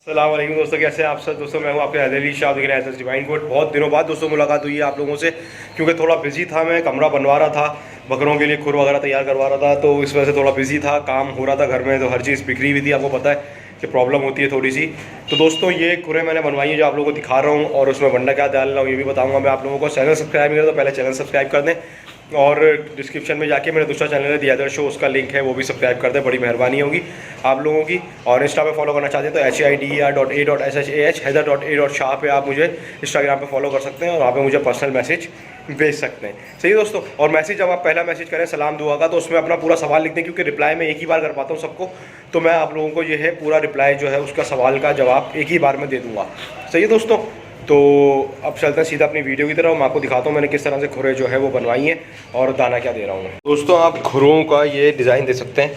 अस्सलाम वालेकुम दोस्तों, कैसे हैं आप सब दोस्तों। मैं हूं आपके अली शाह, देख रहे हैं डिवाइन कोड। बहुत दिनों बाद दोस्तों मुलाकात हुई है आप लोगों से, क्योंकि थोड़ा बिजी था। मैं कमरा बनवा रहा था, बकरों के लिए खुर वगैरह तैयार करवा रहा था, तो इस वजह से थोड़ा बिजी था, काम हो रहा था घर में, तो हर चीज़ बिखरी हुई थी। आपको पता है कि प्रॉब्लम होती है थोड़ी सी। तो दोस्तों ये खुरें मैंने बनवाई है जो आप लोगों को दिखा रहा हूँ, और उसमें वंडा क्या डाल रहा हूँ ये भी बताऊँगा मैं आप लोगों को। चैनल सब्सक्राइब नहीं करें तो पहले चैनल सब्सक्राइब कर दें, और डिस्क्रिप्शन में जाके मेरा दूसरा चैनल है दी अदर शो, उसका लिंक है, वो भी सब्सक्राइब कर दें, बड़ी मेहरबानी होगी आप लोगों की। और इंस्टा पे फॉलो करना चाहते हैं तो HIDER.A.SHAH हैदर.A.शाह पे आप मुझे इंस्टाग्राम पे फॉलो कर सकते हैं, और वहाँ पे मुझे पर्सनल मैसेज भेज सकते हैं। सही है दोस्तों। और मैसेज जब आप पहला मैसेज करें सलाम दुआ का, तो उसमें अपना पूरा सवाल लिख दें, क्योंकि रिप्लाई मैं एक ही बार कर पाता हूँ सबको, तो मैं आप लोगों को ये है पूरा रिप्लाई जो है उसका सवाल का जवाब एक ही बार में दे दूँगा। सही है दोस्तों। तो अब चलते हैं सीधा अपनी वीडियो की तरफ। मैं आपको दिखाता हूँ मैंने किस तरह से खुरे जो है वो बनवाई हैं और दाना क्या दे रहा हूँ। दोस्तों आप खुरों का ये डिज़ाइन दे सकते हैं,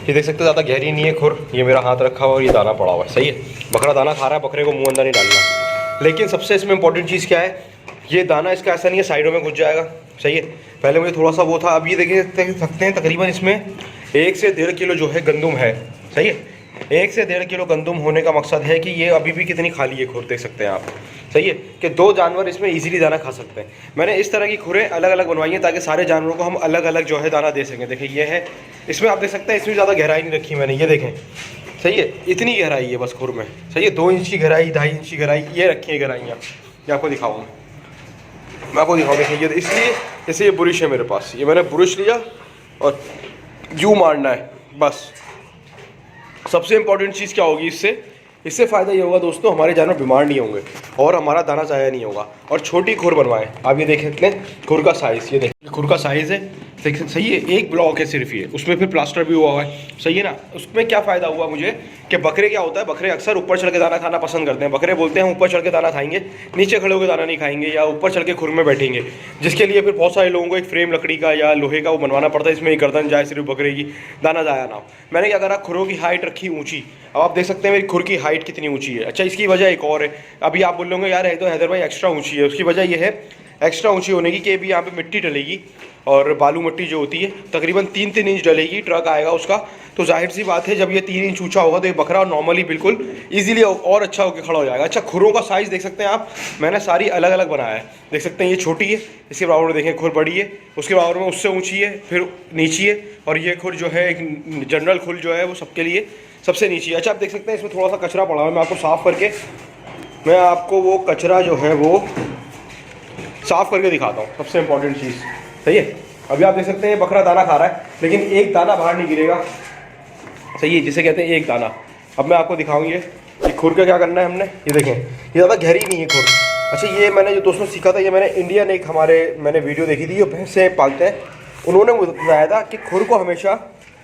ये देख सकते हैं, ज़्यादा गहरी नहीं है खुर। ये मेरा हाथ रखा हुआ और ये दाना पड़ा हुआ है। सही है, बकरा दाना खा रहा है, बकरे को मुँह अंदर नहीं डालना। लेकिन सबसे इसमें इंपॉर्टेंट चीज़ क्या है, ये दाना इसका ऐसा नहीं है साइडों में घुस जाएगा। सही है, पहले मुझे थोड़ा सा वो था, अब ये देख सकते हैं तकरीबन इसमें 1 से 1.5 किलो जो है गंदुम है। सही है, 1 से 1.5 किलो गंदुम होने का मकसद है कि ये अभी भी कितनी खाली है खुर, देख सकते हैं आप। सही है कि 2 जानवर इसमें इजीली दाना खा सकते हैं। मैंने इस तरह की खुरें अलग अलग बनवाई हैं ताकि सारे जानवरों को हम अलग अलग जो है दाना दे सकें। देखिए ये है, इसमें आप देख सकते हैं इसमें ज़्यादा गहराई नहीं रखी मैंने, ये देखें। सही है, इतनी गहराई है बस खुर में। सही है, 2 इंच की गहराई, 2.5 इंच की गहराई ये रखी है गहराइयाँ। ये आपको दिखाऊँ, मैं आपको दिखाऊँ। देखिए ये इसलिए जैसे ये बुरुश है मेरे पास, ये मैंने बुरुश लिया और यूँ मारना है बस। सबसे इंपॉर्टेंट चीज़ क्या होगी इससे फ़ायदा ये होगा दोस्तों, हमारे जानवर बीमार नहीं होंगे और हमारा दाना ज़ाया नहीं होगा। और छोटी खुर बनवाएं। आप ये देख सकते हैं खुर का साइज़, ये देखिए खुर का साइज़ है। सही है, एक ब्लॉक है सिर्फ ये, उसमें फिर प्लास्टर भी हुआ है। सही है ना। उसमें क्या फ़ायदा हुआ मुझे कि बकरे क्या होता है, बकरे अक्सर ऊपर चढ़ के दाना खाना पसंद करते हैं। बकरे बोलते हैं ऊपर चढ़ के दाना खाएंगे, नीचे खड़े होकर दाना नहीं खाएंगे, या ऊपर चढ़ के खुर में बैठेंगे, जिसके लिए फिर बहुत सारे लोगों को एक फ्रेम लकड़ी का या लोहे का वो बनवाना पड़ता है, इसमें गर्दन जाए सिर्फ बकरे की, दाना जाया ना हो। मैंने क्या करा, खुरों की हाइट रखी ऊँची। अब आप देख सकते हैं मेरी खुर की हाइट कितनी ऊँची है। अच्छा, इसकी वजह एक और है। अभी आप बोलोगे यार है तो हैदर भाई एक्स्ट्रा ऊँची है, उसकी वजह यह है एक्स्ट्रा ऊँची होने की कि अभी यहाँ पे मिट्टी डलेगी, और बालू मिट्टी जो होती है तकरीबन 3-3 इंच डलेगी, ट्रक आएगा उसका। तो जाहिर सी बात है जब ये 3 इंच ऊंचा होगा तो ये बकरा नॉर्मली बिल्कुल इजीली और अच्छा होकर खड़ा हो जाएगा। अच्छा, खुरों का साइज़ देख सकते हैं आप, मैंने सारी अलग अलग बनाया है। देख सकते हैं ये छोटी है, इसके बराबर में देखें खुर बड़ी है, उसके बराबर में उससे ऊँची है, फिर नीची है, और ये खुर जो है एक जनरल खुर जो है वो सबके लिए सबसे नीची है। अच्छा, आप देख सकते हैं इसमें थोड़ा सा कचरा पड़ा हुआ है, मैं आपको साफ़ करके मैं आपको वो कचरा जो है वो साफ़ करके दिखाता हूँ। सबसे इंपॉर्टेंट चीज़। सही है, अभी आप देख सकते हैं बकरा दाना खा रहा है, लेकिन एक दाना बाहर नहीं गिरेगा। सही है, जिसे कहते हैं एक दाना। अब मैं आपको दिखाऊंगी ये खुर का क्या करना है हमने। ये देखें, ये ज़्यादा गहरी नहीं है खुर। अच्छा, ये मैंने जो दोस्तों सीखा था, ये मैंने इंडियन एक मैंने वीडियो देखी थी, जो भैंसें पालते हैं, उन्होंने मुझे बताया था कि खुर को हमेशा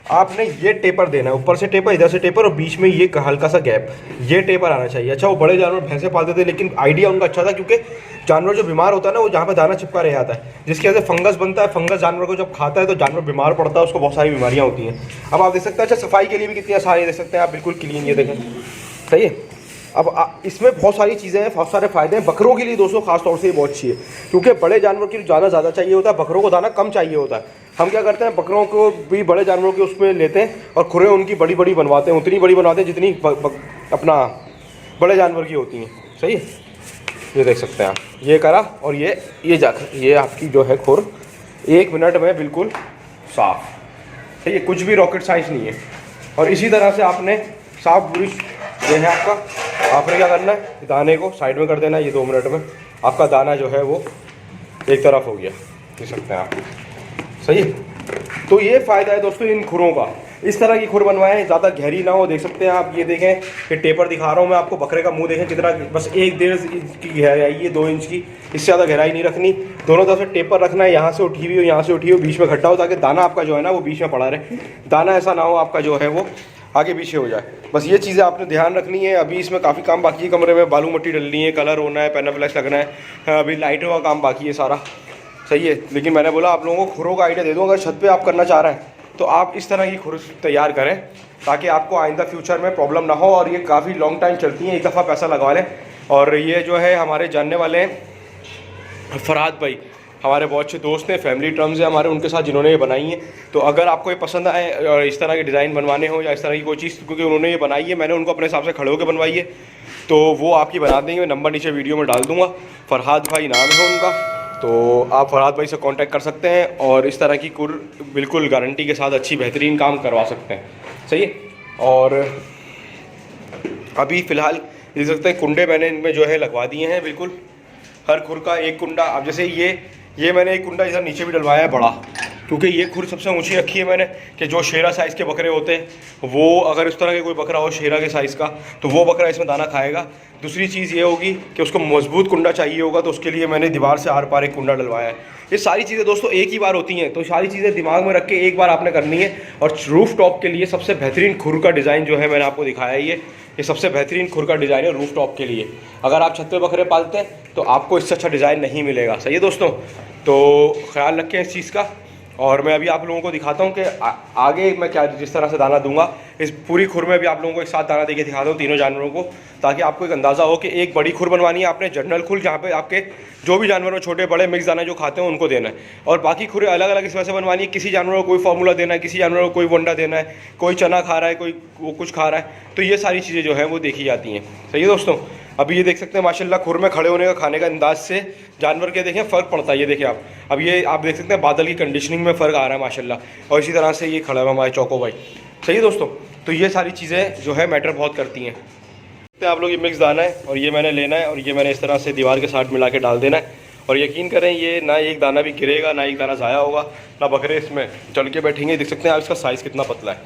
आपने ये टेपर देना है, ऊपर से टेपर, इधर से टेपर, और बीच में ये हल्का सा गैप, ये टेपर आना चाहिए। अच्छा, वो बड़े जानवर भैंसे पालते थे, लेकिन आइडिया उनका अच्छा था, क्योंकि जानवर जो बीमार होता है ना, वो जहाँ पे दाना चिपका रह जाता है, जिसकी वजह से फंगस बनता है। फंगस जानवर को जब खाता है तो जानवर बीमार पड़ता है, उसको बहुत सारी बीमारियाँ होती हैं। अब आप देख सकते हैं, अच्छा सफाई के लिए भी कितनी आसानी, देख सकते हैं आप, बिल्कुल क्लीन, ये देखें। सही है, अब इसमें बहुत सारी चीज़ें हैं, बहुत सारे फ़ायदे हैं। बकरों के लिए दोस्तों खास तौर से ये बहुत अच्छी है, क्योंकि बड़े जानवर की दाना ज़्यादा चाहिए होता है, बकरों को दाना कम चाहिए होता है। हम क्या करते हैं, बकरों को भी बड़े जानवरों के उसमें लेते हैं, और खुरें उनकी बड़ी बड़ी बनवाते हैं, उतनी बड़ी बनवाते हैं जितनी अपना बड़े जानवर की होती हैं। सही है, ये देख सकते हैं आप, ये करा, और ये आपकी जो है खुर 1 मिनट में बिल्कुल साफ़। सही है, कुछ भी रॉकेट साइंस नहीं है। और इसी तरह से आपने साफ बुरुश ये है आपका, आपने क्या करना है, दाने को साइड में कर देना है। ये 2 मिनट में आपका दाना जो है वो एक तरफ हो गया, देख सकते हैं आप। सही है, तो ये फ़ायदा है दोस्तों इन खुरों का। इस तरह की खुर बनवाएं, ज़्यादा गहरी ना हो। देख सकते हैं आप, ये देखें, ये टेपर दिखा रहा हूँ मैं आपको। बकरे का मुंह देखें कितना, बस 1-1.5 इंच की गहराई है, 2 इंच की, इससे ज़्यादा गहराई नहीं रखनी। दोनों तरफ से टेपर रखना है, यहाँ से उठी हुई हो, यहाँ से उठी हो, बीच में खड्डा हो, ताकि दाना आपका जो है ना वो बीच में पड़ा रहे। दाना ऐसा ना हो आपका जो है वो आगे पीछे हो जाए। बस ये चीज़ें आपने ध्यान रखनी है। अभी इसमें काफ़ी काम बाकी है, कमरे में बालू मिट्टी डलनी है, कलर होना है, पैनाफ्लेक्स लगना है, अभी लाइटों का काम बाकी है सारा। सही है, लेकिन मैंने बोला आप लोगों को खुरों का आइडिया दे दूँ। अगर छत पे आप करना चाह रहे हैं तो आप इस तरह की खुर तैयार करें, ताकि आपको आइंदा फ्यूचर में प्रॉब्लम ना हो। और ये काफ़ी लॉन्ग टाइम चलती हैं, एक दफ़ा पैसा लगवा लें। और ये जो है हमारे जानने वाले हैं फरहाद भाई, हमारे बहुत अच्छे दोस्त हैं, फैमिली टर्म्स हैं हमारे उनके साथ जिन्होंने ये बनाई है। तो अगर आपको ये पसंद आए और इस तरह के डिज़ाइन बनवाने हो या इस तरह की कोई चीज़, क्योंकि उन्होंने ये बनाई है, मैंने उनको अपने हिसाब से खड़े होकर बनवाई है, तो वो आपकी बना देंगे। मैं नंबर नीचे वीडियो में डाल दूँगा, फरहाद भाई नाम है उनका, तो आप फरहाद भाई से कांटेक्ट कर सकते हैं और इस तरह की कुर बिल्कुल गारंटी के साथ अच्छी बेहतरीन काम करवा सकते हैं। सही है। और अभी फ़िलहाल देख सकते हैं कुंडे मैंने इनमें जो है लगवा दिए हैं, बिल्कुल हर खुर का एक कुंडा। अब जैसे ये मैंने एक कुंडा इधर नीचे भी डलवाया है बड़ा, क्योंकि ये खुर सबसे ऊंची रखी है मैंने, कि जो शेरा साइज़ के बकरे होते हैं वो, अगर इस तरह के कोई बकरा हो शेरा के साइज़ का, तो वो बकरा इसमें दाना खाएगा। दूसरी चीज़ ये होगी कि उसको मजबूत कुंडा चाहिए होगा, तो उसके लिए मैंने दीवार से आर पार एक कुंडा डलवाया है। ये सारी चीज़ें दोस्तों एक ही बार होती हैं, तो सारी चीज़ें दिमाग में रख के एक बार आपने करनी है। और रूफ टॉप के लिए सबसे बेहतरीन खुर का डिज़ाइन जो है मैंने आपको दिखाया है, ये सबसे बेहतरीन खुर का डिज़ाइन है रूफ टॉप के लिए। अगर आप छत पे बकरे पालते हैं तो आपको इससे अच्छा डिज़ाइन नहीं मिलेगा। सही है दोस्तों, तो ख्याल रखें इस चीज़ का। और मैं अभी आप लोगों को दिखाता हूँ कि आगे मैं क्या जिस तरह से दाना दूंगा, इस पूरी खुर में भी आप लोगों को एक साथ दाना देके दिखाता हूँ तीनों जानवरों को, ताकि आपको एक अंदाज़ा हो कि एक बड़ी खुर बनवानी है आपने, जनरल खुर, जहाँ पे आपके जो भी जानवर छोटे बड़े मिक्स दाना जो खाते हैं उनको देना है, और बाकी खुरें अलग अलग इस वजह से बनवानी है। किसी जानवर को कोई फार्मूला देना है, किसी जानवर को कोई वंडा देना है, कोई चना खा रहा है, कोई वो कुछ खा रहा है, तो ये सारी चीज़ें जो हैं वो देखी जाती हैं। सही है दोस्तों। अभी ये देख सकते हैं माशाल्लाह खुर में खड़े होने का, खाने का अंदाज से जानवर के देखें फ़र्क पड़ता है। ये देखिए आप, अब ये आप देख सकते हैं बादल की कंडीशनिंग में फ़र्क आ रहा है माशाल्लाह, और इसी तरह से ये खड़ा है हमारे चौको भाई। सही है दोस्तों, तो ये सारी चीज़ें जो है मैटर बहुत करती हैं। आप लोग ये मिक्स दाना है और ये मैंने लेना है और ये मैंने इस तरह से दीवार के साथ मिला के डाल देना है। और यकीन करें ये ना एक दाना भी गिरेगा, ना एक दाना ज़ाया होगा, ना बकरे इसमें चल के बैठेंगे। देख सकते हैं आप इसका साइज़ कितना पतला है।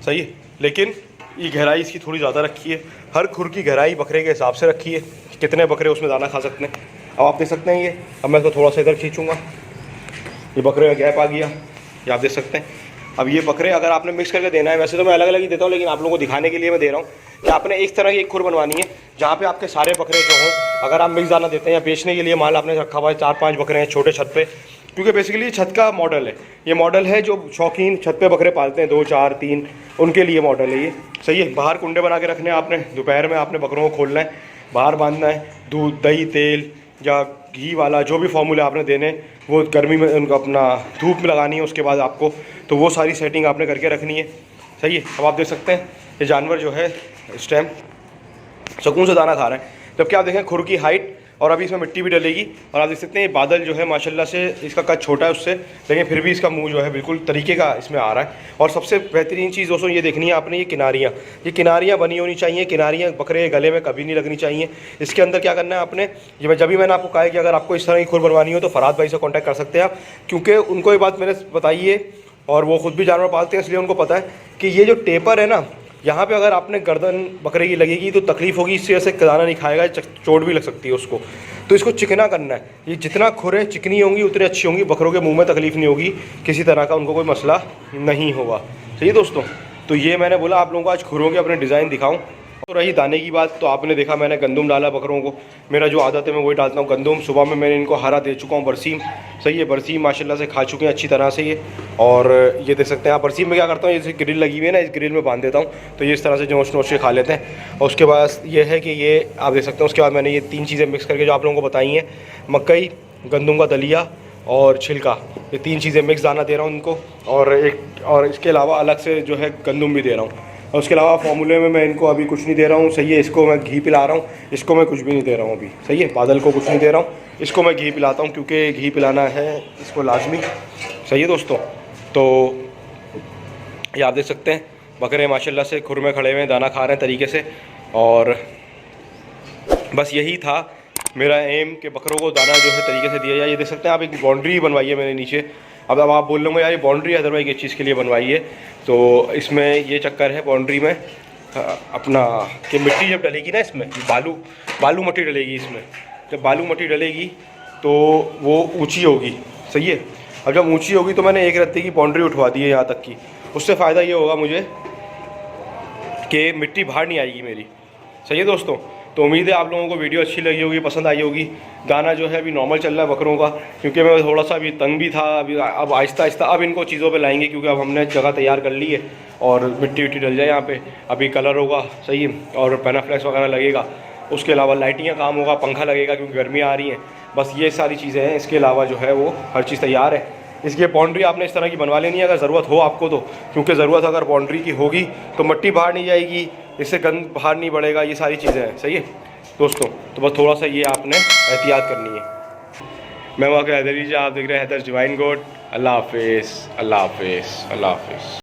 सही है, लेकिन ये गहराई इसकी थोड़ी ज़्यादा रखी है, हर खुर की गहराई बकरे के हिसाब से रखी है, कितने बकरे उसमें दाना खा सकते हैं। अब आप देख सकते हैं ये, अब मैं इसको थोड़ा सा इधर खींचूँगा, ये बकरे का गैप आ गया, ये आप देख सकते हैं। अब ये बकरे अगर आपने मिक्स करके देना है, वैसे तो मैं अलग अलग ही देता हूँ, लेकिन आप लोगों को दिखाने के लिए मैं दे रहा हूँ कि आपने इस तरह की एक खुर बनवानी है जहाँ पे आपके सारे बकरे जो हों, अगर आप मिक्स दाना देते हैं या बेचने के लिए माल आपने रखा हुआ है, 4-5 बकरे हैं छोटे छत पे, क्योंकि बेसिकली छत का मॉडल है, ये मॉडल है जो शौकीन छत पे बकरे पालते हैं 2, 4, 3, उनके लिए मॉडल है ये। सही है। बाहर कुंडे बना के रखने हैं आपने, दोपहर में आपने बकरों को खोलना है, बाहर बांधना है, दूध दही तेल या घी वाला जो भी फार्मूले आपने देने, वो गर्मी में उनको अपना धूप में लगानी है उसके बाद आपको, तो वो सारी सेटिंग आपने करके रखनी है। सही है। अब आप देख सकते हैं ये जानवर जो है इस टाइम सुकून से दाना खा रहा है, जबकि आप देखें खुर की हाइट, और अभी इसमें मिट्टी भी डलेगी, और आप देख सकते हैं ये बादल जो है माशाल्लाह से इसका कद छोटा है उससे, लेकिन फिर भी इसका मुंह जो है बिल्कुल तरीके का इसमें आ रहा है। और सबसे बेहतरीन चीज़ दोस्तों ये देखनी है आपने, ये किनारियाँ बनी होनी चाहिए, किनारियाँ बकरे गले में कभी नहीं लगनी चाहिए। इसके अंदर क्या करना है आपने, जब भी मैंने आपको कहा है कि अगर आपको इस तरह की खुर बनवानी हो तो फरहाद भाई से कॉन्टैक्ट कर सकते हैं आप, क्योंकि उनको ये बात मैंने बताई है और वो खुद भी जानवर पालते हैं, इसलिए उनको पता है कि ये जो टेपर है ना, यहाँ पे अगर आपने गर्दन बकरे की लगेगी तो तकलीफ़ होगी, इससे ऐसे दाना नहीं खाएगा, चोट भी लग सकती है उसको। तो इसको चिकना करना है, ये जितना खुरें चिकनी होंगी उतनी अच्छी होंगी, बकरों के मुंह में तकलीफ़ नहीं होगी, किसी तरह का उनको कोई मसला नहीं होगा। सही है दोस्तों, तो ये मैंने बोला आप लोगों को आज खुरों के अपने डिज़ाइन दिखाऊँ। तो रही दाने की बात, तो आपने देखा मैंने गंदम डाला बकरों को, मेरा जो आदत है मैं वही डालता हूँ गंदम। सुबह में मैंने इनको हरा दे चुका हूँ, बरसीम। सही है, बरसीम माशाल्लाह से खा चुके हैं अच्छी तरह से ये। और ये देख सकते हैं आप, बरसीम में क्या करता हूँ, जैसे ग्रिल लगी हुई है ना, इस ग्रिल में बांध देता हूँ, तो ये इस तरह से नोच नोच के खा लेते हैं। और उसके बाद ये है कि ये आप देख सकते हैं, उसके बाद मैंने ये 3 चीज़ें मिक्स करके जो आप लोगों को बताई हैं, मकई, गंदम का दलिया और छिलका, ये 3 चीज़ें मिक्स दाना दे रहा हूँ इनको, और इसके अलावा अलग से जो है गंदम भी दे रहा हूँ। और उसके अलावा फार्मूले में मैं इनको अभी कुछ नहीं दे रहा हूँ। सही है, इसको मैं घी पिला रहा हूँ, इसको मैं कुछ भी नहीं दे रहा हूँ अभी। सही है, बादल को कुछ नहीं दे रहा हूँ, इसको मैं घी पिलाता हूँ क्योंकि घी पिलाना है इसको लाजमी। सही है दोस्तों, तो ये आप देख सकते हैं बकरे माशाल्लाह से खुर में खड़े हुए हैं, दाना खा रहे हैं तरीके से। और बस यही था मेरा एम कि बकरों को दाना जो है तरीके से दिया जाए। ये देख सकते हैं आप, एक बाउंड्री बनवाई है मैंने नीचे। अब आप बोल रहे हो यार ये बाउंड्री अदरवाइज एक चीज़ के लिए बनवाई है, तो इसमें ये चक्कर है बाउंड्री में अपना कि मिट्टी जब डलेगी ना इसमें, बालू मट्टी डलेगी इसमें, जब बालू मट्टी डलेगी तो वो ऊंची होगी। सही है, अब जब ऊंची होगी तो मैंने एक रत्ती की बाउंड्री उठवा दी है यहाँ तक की। उससे फ़ायदा ये होगा मुझे कि मिट्टी बाहर नहीं आएगी मेरी। सही है दोस्तों, तो उम्मीद है आप लोगों को वीडियो अच्छी लगी होगी, पसंद आई होगी। गाना जो है अभी नॉर्मल चल रहा है बकरों का, क्योंकि मैं थोड़ा सा अभी तंग भी था। अभी अब आहिस्ता आहिस्ता अब इनको चीज़ों पे लाएंगे, क्योंकि अब हमने जगह तैयार कर ली है और मिट्टी विट्टी डल जाए यहाँ पे। अभी कलर होगा, सही है, और पैनाफ्लेक्स वगैरह लगेगा। उसके अलावा लाइटिंग का काम होगा, पंखा लगेगा क्योंकि गर्मी आ रही है। बस ये सारी चीज़ें हैं, इसके अलावा जो है वो हर चीज़ तैयार है। इसकी बाउंड्री आपने इस तरह की बनवा लेनी है अगर ज़रूरत हो आपको तो, क्योंकि ज़रूरत अगर बाउंड्री की होगी तो मिट्टी बाहर नहीं जाएगी, इससे गंद बाहर नहीं बढ़ेगा, ये सारी चीज़ें हैं। सही है दोस्तों, तो बस थोड़ा सा ये आपने एहतियात करनी है। मैं वहाँ के हैदर लीजिए, आप देख रहे हैं हैदर डिवाइन गोट। अल्लाह हाफिज़, अल्लाह हाफिज़, अल्लाह हाफिज़।